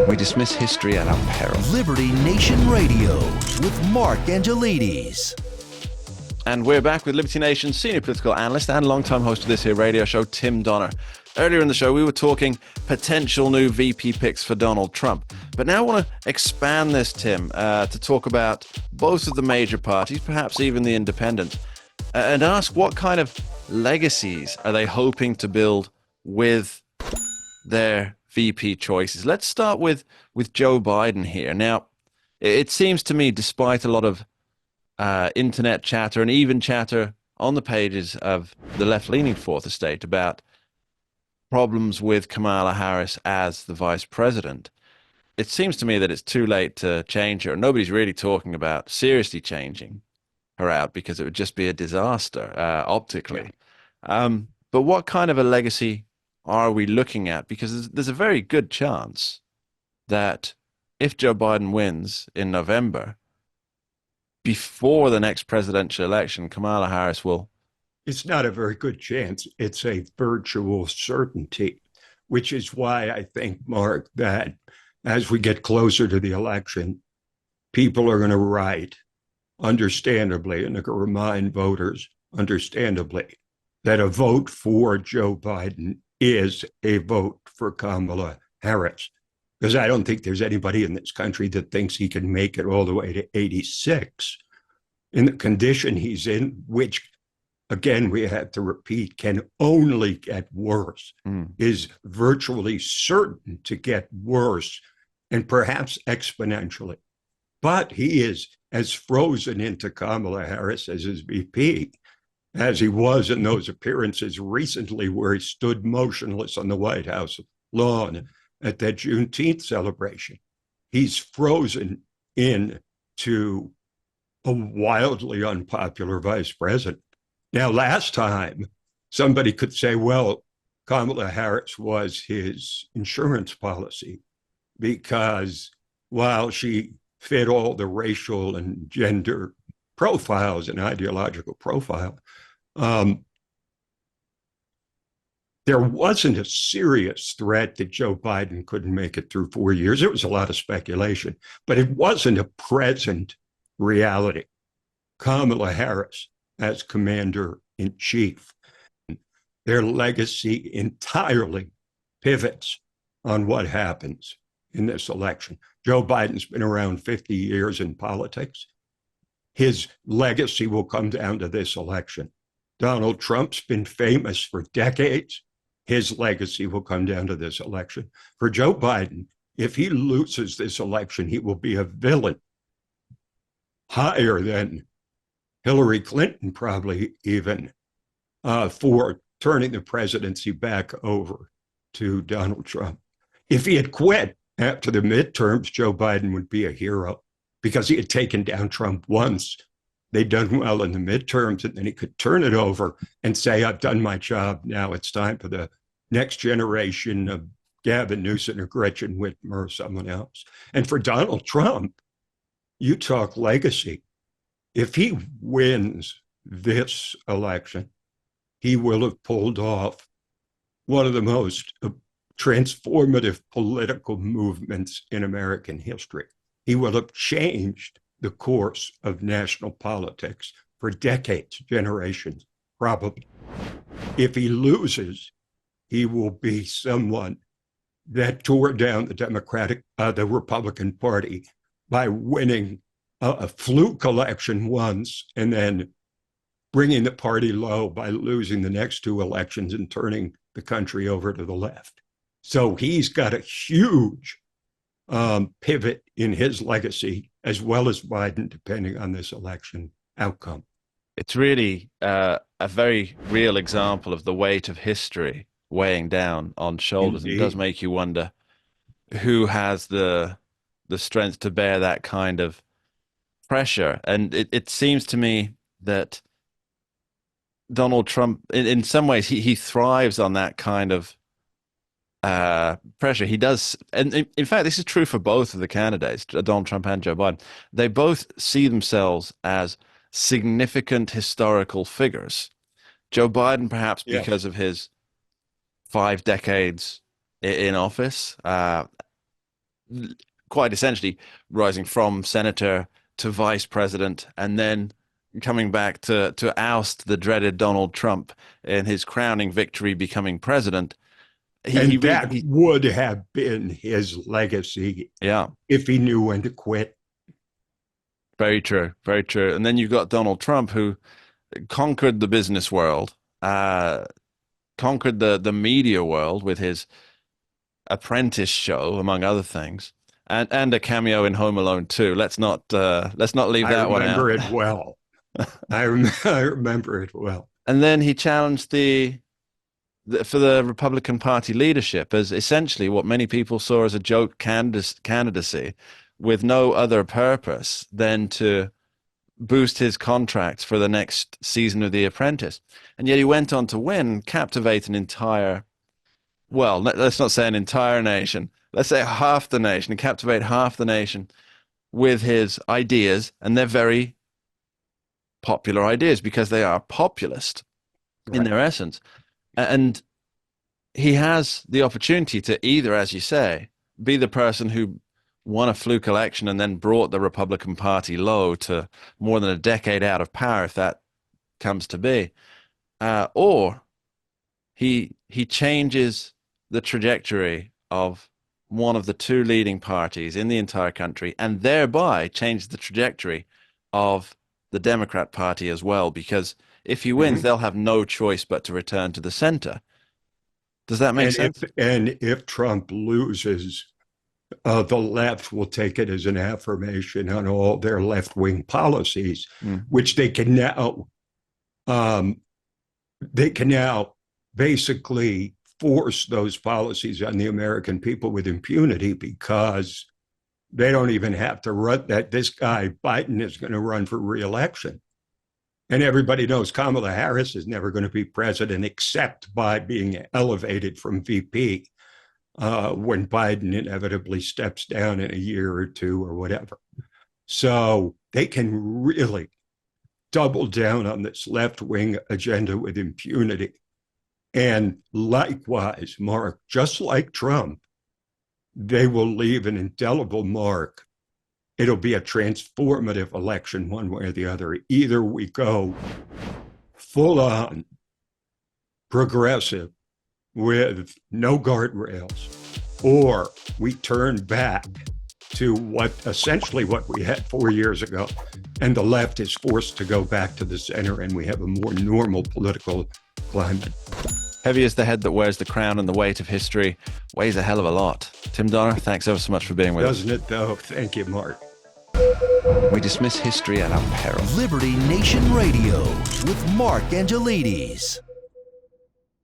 We dismiss history at our peril. Liberty Nation Radio with Mark Angelides. And we're back with Liberty Nation's senior political analyst and longtime host of this here radio show, Tim Donner. Earlier in the show, we were talking potential new VP picks for Donald Trump. But now I want to expand this, Tim, to talk about both of the major parties, perhaps even the independents, and ask what kind of legacies are they hoping to build with their VP choices. Let's start with Joe Biden here. Now, it seems to me, despite a lot of internet chatter and even chatter on the pages of the left-leaning Fourth Estate about problems with Kamala Harris as the vice president, it seems to me that it's too late to change her. Nobody's really talking about seriously changing her out because it would just be a disaster optically. But what kind of a legacy are we looking at? Because there's a very good chance that if Joe Biden wins in November, before the next presidential election, Kamala Harris will... It's not a very good chance. It's a virtual certainty, which is why I think, Mark, that as we get closer to the election, people are going to write, understandably, and they're going to remind voters, understandably, that a vote for Joe Biden is a vote for Kamala Harris. Because I don't think there's anybody in this country that thinks he can make it all the way to 86 in the condition he's in, which, again, we have to repeat, can only get worse, is virtually certain to get worse, and perhaps exponentially. But he is as frozen into Kamala Harris as his VP as he was in those appearances recently where he stood motionless on the White House lawn at that Juneteenth celebration. He's frozen into a wildly unpopular vice president. Now, last time, somebody could say, well, Kamala Harris was his insurance policy because while she fit all the racial and gender profiles and ideological profile, there wasn't a serious threat that Joe Biden couldn't make it through 4 years. It was a lot of speculation, but it wasn't a present reality. Kamala Harris as commander-in-chief, their legacy entirely pivots on what happens in this election. Joe Biden's been around 50 years in politics. His legacy will come down to this election. Donald Trump's been famous for decades. His legacy will come down to this election. For Joe Biden, if he loses this election, he will be a villain, higher than Hillary Clinton, probably even, for turning the presidency back over to Donald Trump. If he had quit after the midterms, Joe Biden would be a hero because he had taken down Trump once. They'd done well in the midterms, and then he could turn it over and say, I've done my job. Now it's time for the next generation of Gavin Newsom or Gretchen Whitmer or someone else. And for Donald Trump, you talk legacy. If he wins this election, he will have pulled off one of the most transformative political movements in American history. He will have changed the course of national politics for decades, generations, probably. If he loses, he will be someone that tore down the Republican Party by winning a fluke election once and then bringing the party low by losing the next two elections and turning the country over to the left. So he's got a huge pivot in his legacy, as well as Biden, depending on this election outcome. It's really a very real example of the weight of history weighing down on shoulders. Indeed. It does make you wonder who has the strength to bear that kind of pressure. And it seems to me that Donald Trump, in some ways, he thrives on that kind of pressure. He does, and in fact, this is true for both of the candidates, Donald Trump and Joe Biden. They both see themselves as significant historical figures. Joe Biden, perhaps because of his 5 decades in office, quite essentially rising from senator to vice president, and then coming back to oust the dreaded Donald Trump in his crowning victory, becoming president. And that would have been his legacy, yeah, if he knew when to quit. very true, very true. And then you've got Donald Trump, who conquered the business world, conquered the media world with his Apprentice show, among other things, and a cameo in Home Alone 2. Let's not leave that one out. I remember it well. I remember it well. And then he challenged for the Republican Party leadership as essentially what many people saw as a joke candidacy, with no other purpose than to boost his contract for the next season of The Apprentice. And yet he went on to win, captivate an entire, well, let's not say an entire nation, let's say half the nation, and captivate half the nation with his ideas. And they're very popular ideas because they are populist in their essence. And he has the opportunity to either, as you say, be the person who won a fluke election and then brought the Republican Party low to more than a decade out of power, if that comes to be, or he changes the trajectory of one of the two leading parties in the entire country, and thereby changes the trajectory of the Democrat Party as well, because if he wins, they'll have no choice but to return to the center. Does that make sense? If Trump loses, the left will take it as an affirmation on all their left-wing policies, which they can now basically force those policies on the American people with impunity, because they don't even have to run that. This guy Biden is going to run for re-election. And everybody knows Kamala Harris is never going to be president except by being elevated from VP when Biden inevitably steps down in a year or two or whatever. So they can really double down on this left-wing agenda with impunity. And likewise, Mark, just like Trump, they will leave an indelible mark. It'll be a transformative election one way or the other. Either we go full on progressive with no guardrails, or we turn back to essentially what we had 4 years ago, and the left is forced to go back to the center, and we have a more normal political climate. Heavy is the head that wears the crown, and the weight of history weighs a hell of a lot. Tim Donner, thanks ever so much for being with us. Doesn't it, though? Thank you, Mark. We dismiss history at our peril. Liberty Nation Radio with Mark Angelides.